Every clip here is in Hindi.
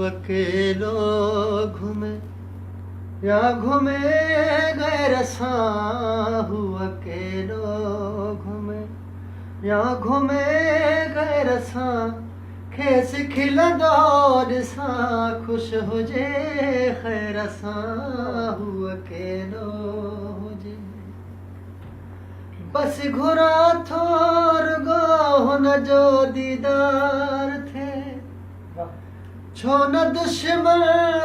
अकेलो घूमे या घूमे गैर साहू अकेलो घूमे या घूमे गैर सा खेस खिलंदो ॾिसां ख़ुशि हुजे ख़ैर साहू अकेलो हुजे बस घुरा थोर गो हुन जो दीदार थे छो न दुश्मन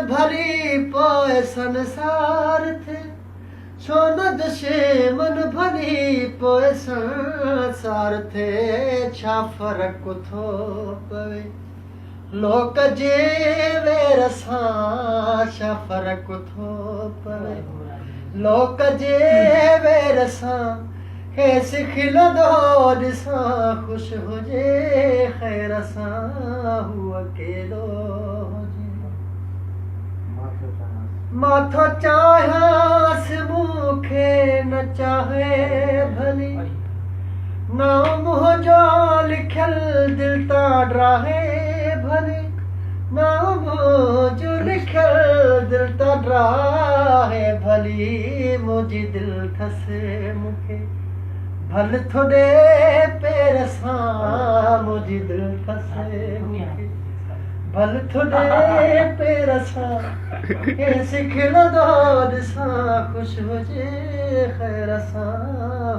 भली पोइ संसार थे छो न दुश्मन भली पोइ संसार थे छा फ़र्क़ु थो पवे लोक जे वेर सां छा फ़र्क़ु थो पवे लोक जे वेर सां खेस खिलंदो ॾिसां ख़ुशि हुजे ख़ैर सां हू अकेलो हुजे माथो चाहियांसि मूंखे न चाहे भली ना मुंहिंजो लिखियल दिलि तां ड्राहे भली ना मुंहिंजो लिखियल दिलि तां ड्राहे भली मुंहिंजी दिलि ठसे मूंखे भल थोड़े पेर सां मुंहिंजी दिलि ठसे मूंखे भल थोड़े पेर सां खेस खिलंदो ॾिसां ख़ुशि हुजे ख़ैर सां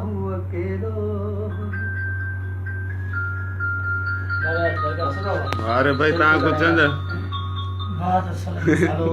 हू अकेलो अरे भाई तव्हां कुझु चवंदा हलो